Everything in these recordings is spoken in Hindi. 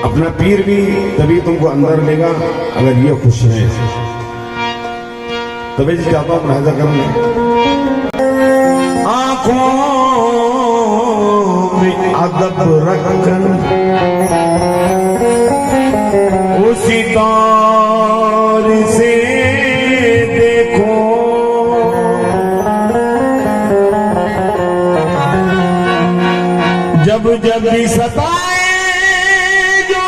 अपना पीर भी तभी तुमको अंदर लेगा अगर ये खुश है। तभी चाहता हूं मुलाहिजा कर लें, आंखों में अदब रखकर उसी दौर से देखो, जब जब भी सताए जो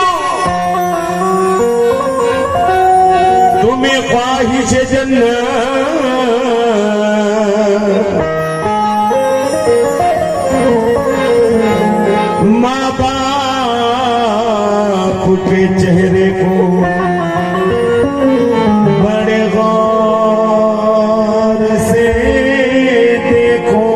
तुम्हें ख्वाहिश जन्नत, माँ बाप के चेहरे को बड़े गौर से देखो।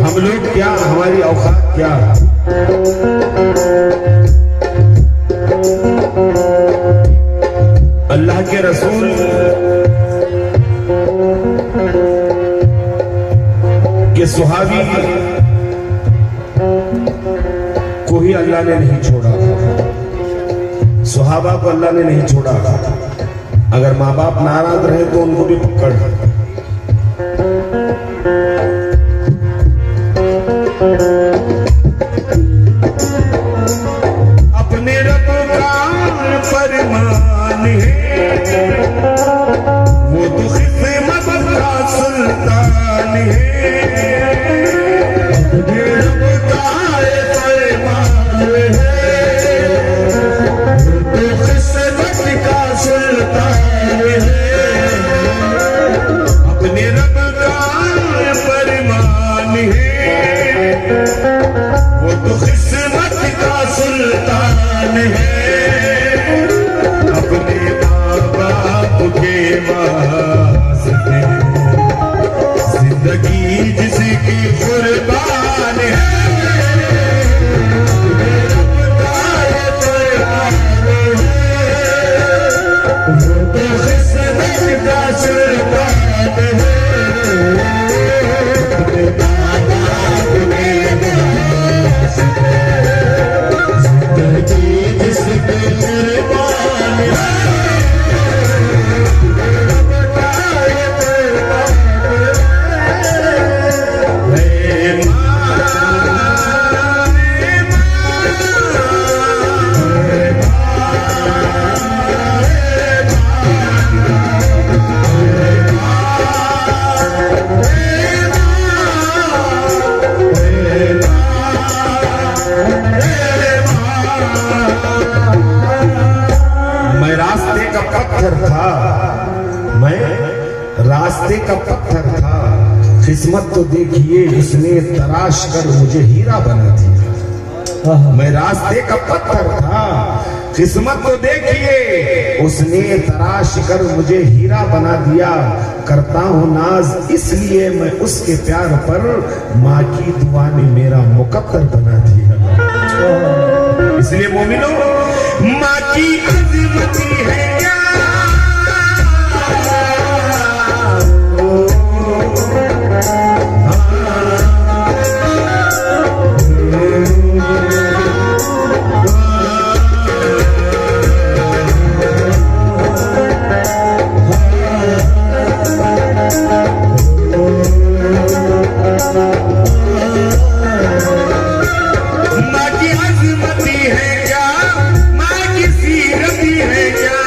हम लोग क्या, हमारी औकात क्या, अल्लाह के रसूल के सुहाबी को ही अल्लाह ने नहीं छोड़ा, सुहाबा को अल्लाह ने नहीं छोड़ा। अगर माँ बाप नाराज रहे तो उनको भी पकड़। अपने रब का फरमान है, वो तो खिदमत का सुल्तान है। अपने रब का फरमान है, वो तो खिदमत का सुल्तान है। अपने रब का फरमान है, वो तो किस्मत का सुल्तान है। अपने माँ बाप के वास्ते जिंदगी जिसकी कुर्बान है, वो तो किस्मत का सुल्तान है। रास्ते का पत्थर था, किस्मत तो देखिए उसने तराश कर मुझे हीरा बना दिया। मैं रास्ते का पत्थर था, किस्मत तो देखिए उसने तराश कर मुझे हीरा बना दिया। करता हूँ नाज इसलिए मैं उसके प्यार पर, माँ की दुआ ने मेरा मुकद्दर बना दिया। इसलिए मोमिनो, माँ की अज़मती है क्या, माँ की अज़मती है क्या, माँ की सीरती है क्या।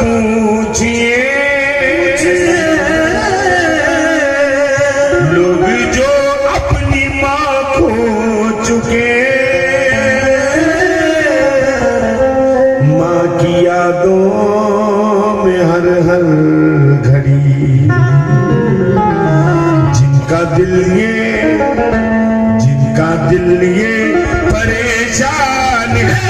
पूछिए लोग जो अपनी माँ खो चुके, माँ की यादों में हर हर घड़ी जिनका दिल ये परेशान है।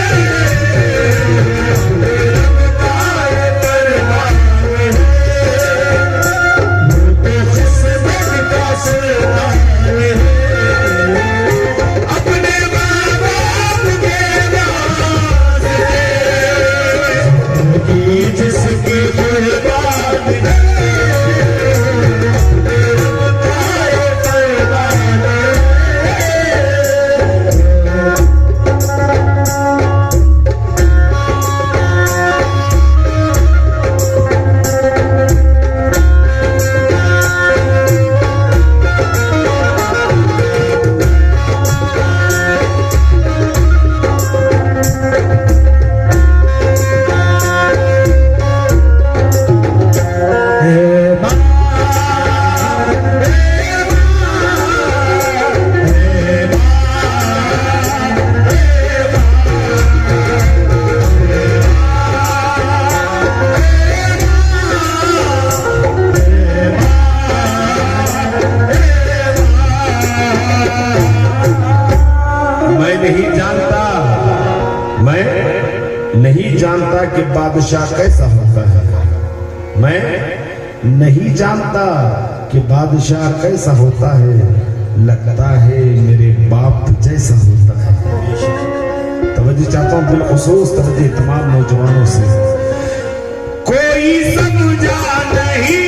नहीं जानता कि बादशाह कैसा होता है। मैं नहीं जानता कि बादशाह कैसा होता है, लगता है मेरे बाप जैसा होता है। तवज्जो चाहता हूँ बिलखुसूस तवज्जो तमाम नौजवानों से। कोई समझा नहीं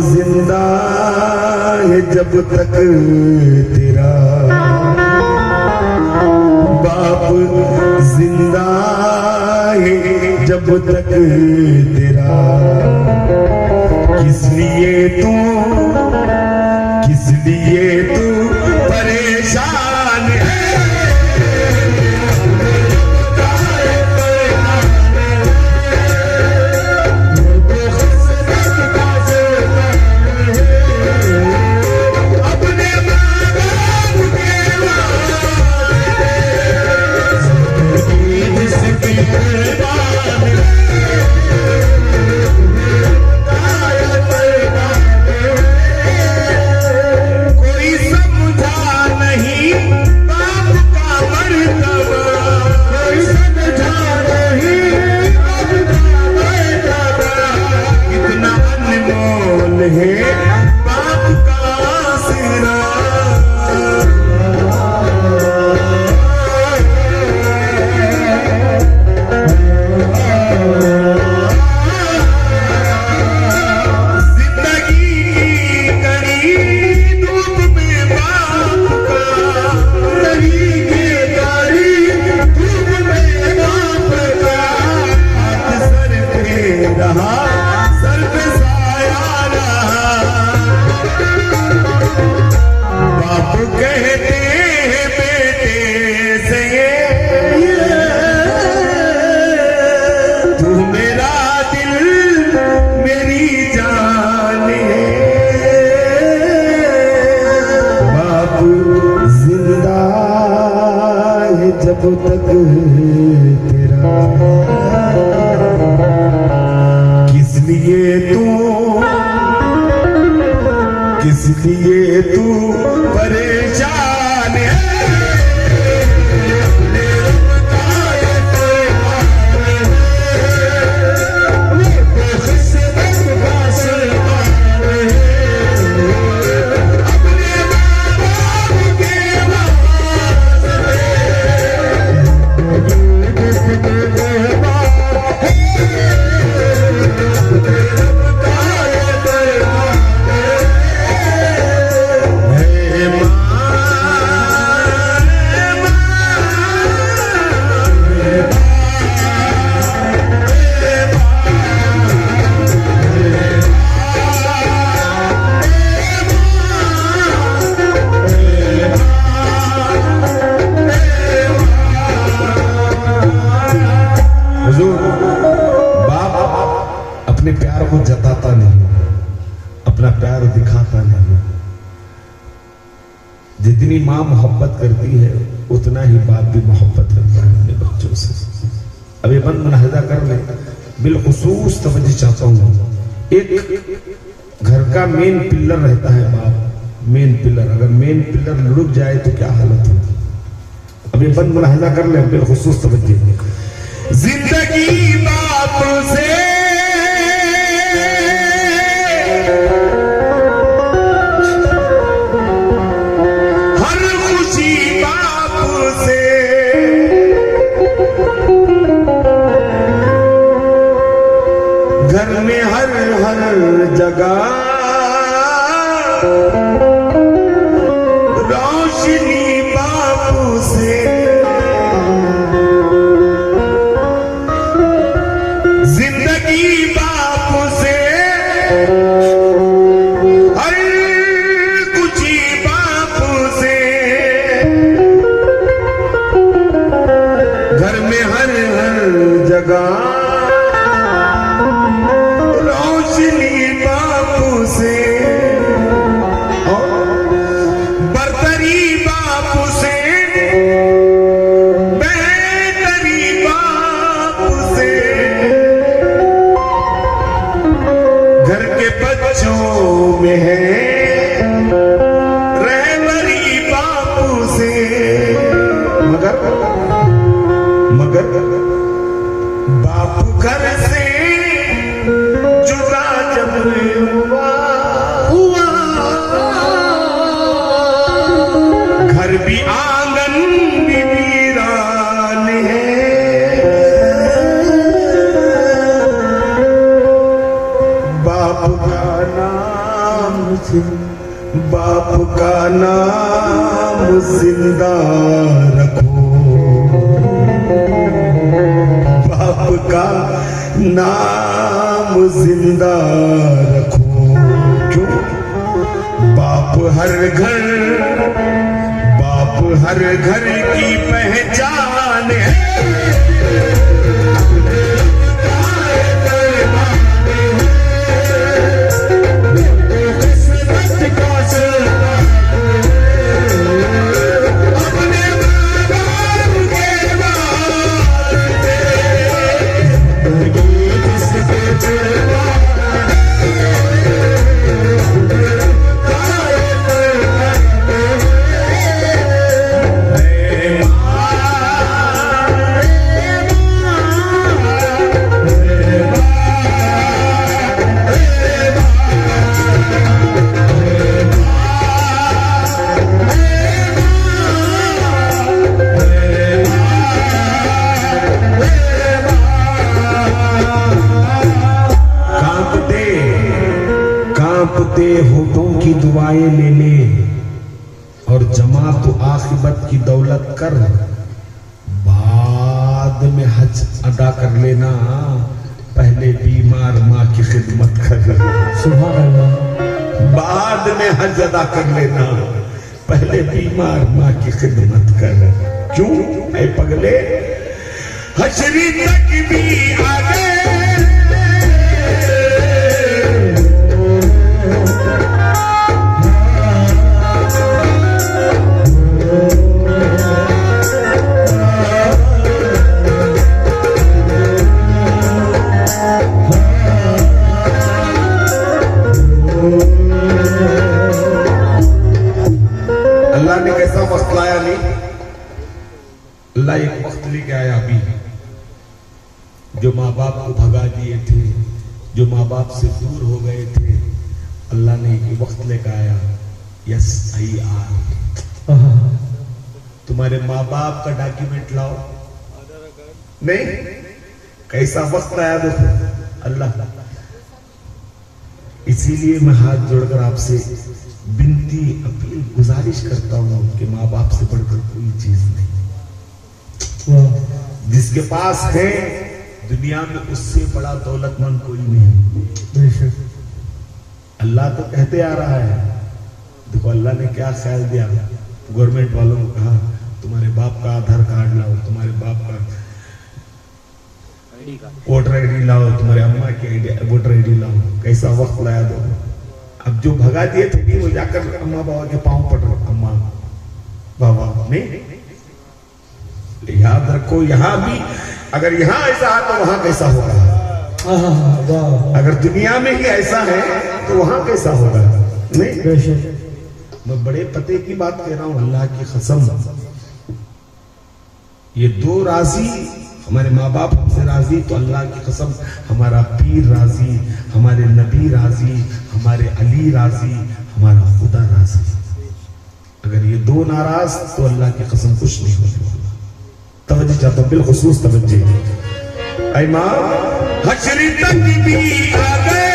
जिंदा है जब तक तेरा बाप जिंदा है जब तक तेरा, किस लिए तू परेशान है। जब तक तेरा, किस लिए तू परेशान है। अपने प्यार को जताता नहीं, अपना प्यार दिखाता नहीं। जितनी माँ मोहब्बत करती है उतना ही बाप भी मोहब्बत करता है अपने बच्चों से। अब ये बंद मुलाहिजा कर ले, बिलखुसूस तवज्जो चाहता हूँ। एक घर का मेन पिलर रहता है बाप, मेन पिलर। अगर मेन पिलर लुढ़क जाए तो क्या हालत होगी। अब ये बंद मुलाहिजा कर ले, बिलखुसूस तवज्जो। जिंदगी बाप से घर में हर जगह रोशनी बापू से। जिंदगी बापू से, हर कुछ ही बापू से। घर में हर जगह से, बरतरी बापू से, बेहतरी बापू से। घर के बच्चों में है रहबरी बापू से। मगर बापू घर से जुदा जब हुआ, घर भी आंगन भी वीरान है। बाप का नाम जिंदा रखो, बाप का नाम जिंदा रखो। क्यों? बाप हर घर की पहचान है। कांपते होठों की दुआएं ले ले और जमा तो आखिरत की दौलत कर। बाद में हज अदा कर लेना, पहले बीमार माँ की खिदमत कर। सुभान अल्लाह। बाद में हज अदा कर लेना, पहले बीमार माँ की खिदमत कर। क्यों ऐ पगले, हशरी तक भी आगे अल्लाह एक वक्त लेके आया अभी, जो माँ बाप को भगा दिए थे, जो माँ बाप से दूर हो गए थे, अल्लाह ने एक वक्त लेकर आया। यस आई आर, तुम्हारे माँ बाप का डॉक्यूमेंट लाओ। नहीं, कैसा वक्त आया देखो अल्लाह। इसीलिए मैं हाथ जोड़कर आपसे विनती, अपील, गुजारिश करता हूं कि माँ बाप से बढ़कर कोई चीज नहीं। जिसके पास है दुनिया में उससे बड़ा दौलतमंद कोई नहीं। अल्लाह तो कहते आ रहा है, देखो अल्लाह ने क्या ख्याल दिया, गवर्नमेंट वालों को कहा तुम्हारे बाप का आधार कार्ड लाओ, तुम्हारे बाप का वोटर आईडी लाओ, तुम्हारे अम्मा की वोटर आईडी लाओ। कैसा वक्त लाया दो। अब जो भगा दिए थे नहीं, वो जाकर अम्मा बाबा के पांव पड़ रहे, अम्मा बाबा नहीं। याद रखो, यहां भी अगर यहां ऐसा है तो वहां कैसा होगा। अगर दुनिया में ही ऐसा है तो वहां कैसा होगा। नहीं, मैं बड़े पते की बात कह रहा हूं, अल्लाह की कसम। ये दो राजी, हमारे माँ बाप हमसे राजी तो अल्लाह की कसम हमारा पीर राजी, हमारे नबी राजी, हमारे अली राजी, हमारा खुदा राजी। अगर ये दो नाराज तो अल्लाह की कसम कुछ नहीं होने वाला। तवज्जो चाहता हूं, बिलखुसूस तवज्जो। ऐ माँ, हश्र तक भी आ गए,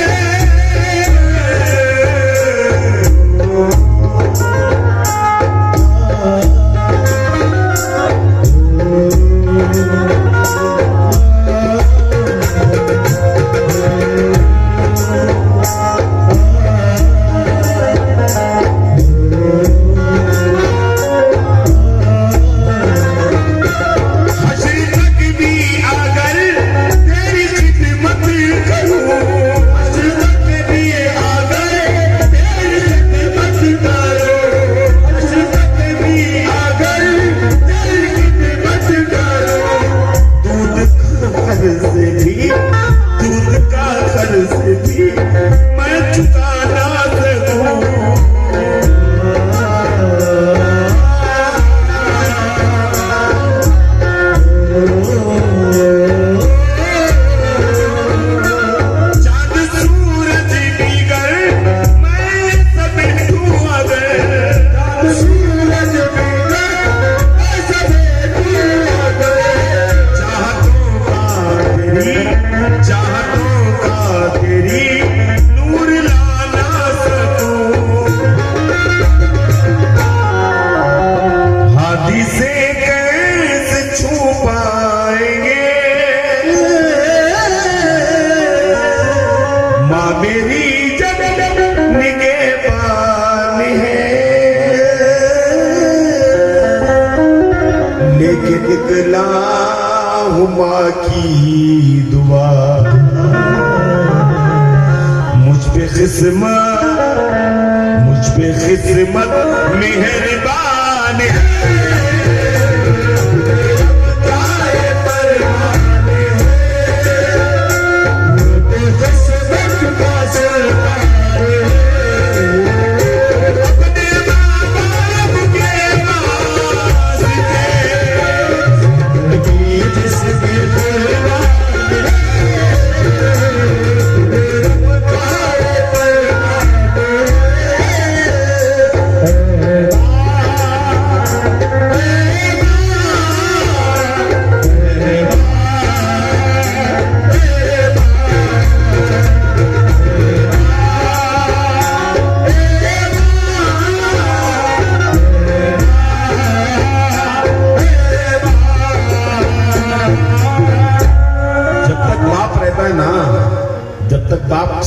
की दुआ मुझ पे किस्मत मेहरबान है।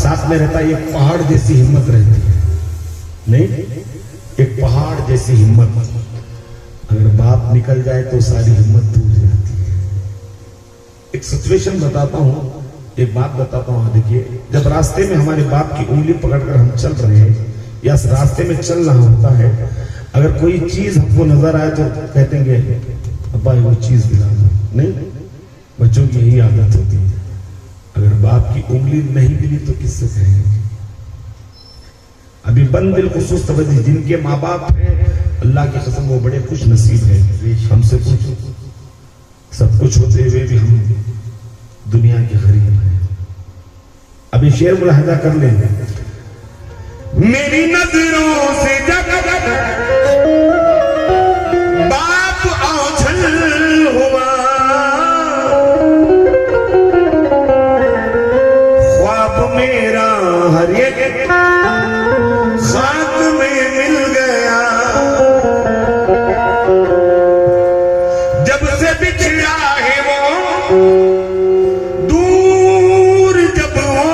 साथ में रहता है, एक पहाड़ जैसी हिम्मत रहती है। नहीं, एक पहाड़ जैसी हिम्मत। अगर बाप निकल जाए तो सारी हिम्मत टूट जाती है। एक सिचुएशन बताता हूं, एक बात बताता हूं। देखिए, जब रास्ते में हमारे बाप की उंगली पकड़कर हम चल रहे हैं या रास्ते में चल रहा होता है, अगर कोई चीज हमको नजर आए तो कहते हैं अब्बा वो चीज दिला दो। नहीं, बच्चों की यही आदत होती है। अगर बाप की उंगली नहीं मिली तो किससे कहेंगे। अभी बंद बिलखुसूस तवज्जो, जिनके माँ बाप हैं अल्लाह की कसम वो बड़े खुश नसीब है। हमसे पूछो कुछ होते हुए भी हम दुनिया के गरीब हैं। अभी शेर मुलाहिजा कर लेंगे। मेरी नजरों से जब बाप ओझल हुआ, ख्वाब मेरा हर एक खाक में मिल गया। जब से बिछड़ा है वो दूर जब हो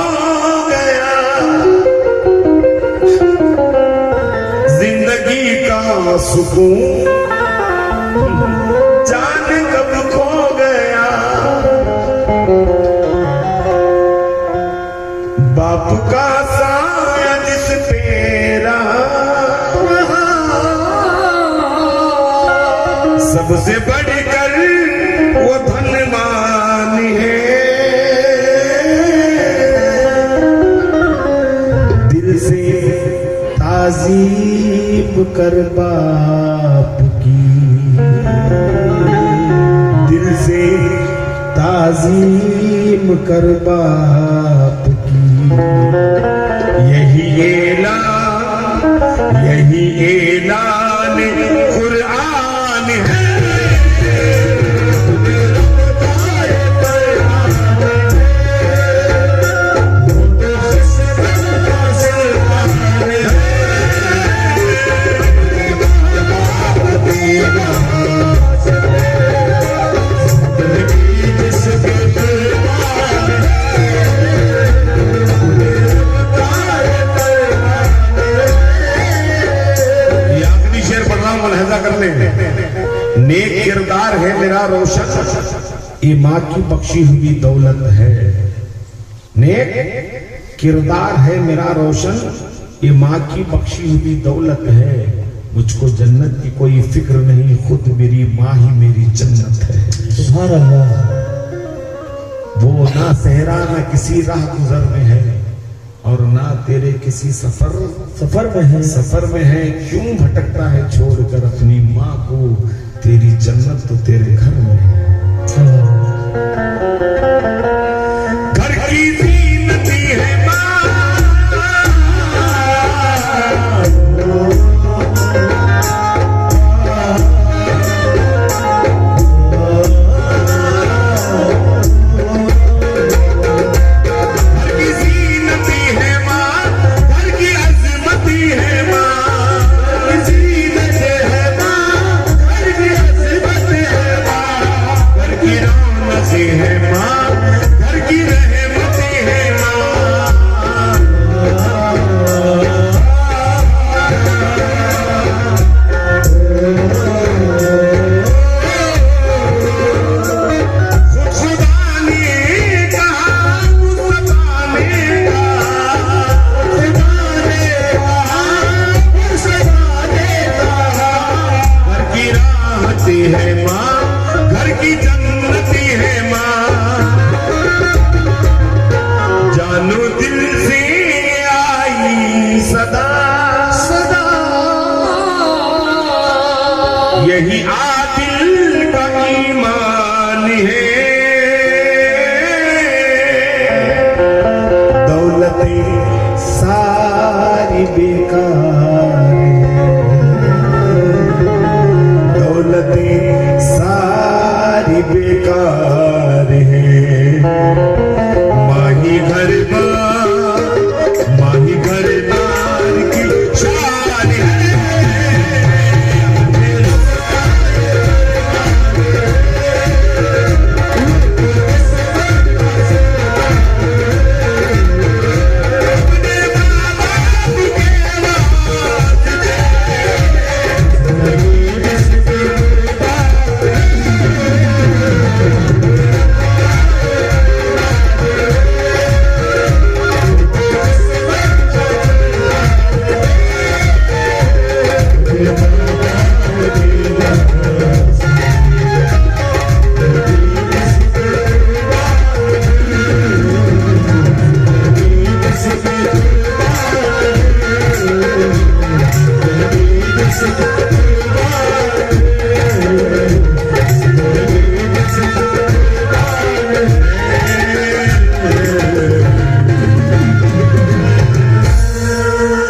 गया, जिंदगी का सुकून जाने कब खो गया। बाप का साया जिस पे रहा, सबसे बढ़कर वो धनवान है। दिल से ताज़ीम कर बाप की, दिल से ताज़ीम कर बाप की। यही ऐलान कुरान है। नेक किरदार है मेरा रोशन, ये माँ की बख्शी हुई दौलत है। नेक किरदार है मेरा रोशन, ये माँ की बख्शी हुई दौलत है। मुझको जन्नत की कोई फिक्र नहीं, खुद मेरी माँ ही मेरी जन्नत है। सुभान अल्लाह। वो ना सहरा ना किसी राह गुजर में है, और ना तेरे किसी सफर में है। क्यों भटकता है छोड़कर अपनी माँ को, तेरी जन्नत तो तेरे घर में है। घर की ज़ीनती है माँ, यही आदिल का ईमान है। दौलतें सारी बेकार है, दौलतें सारी बेकार है। माही घर बार की शान है। Yes.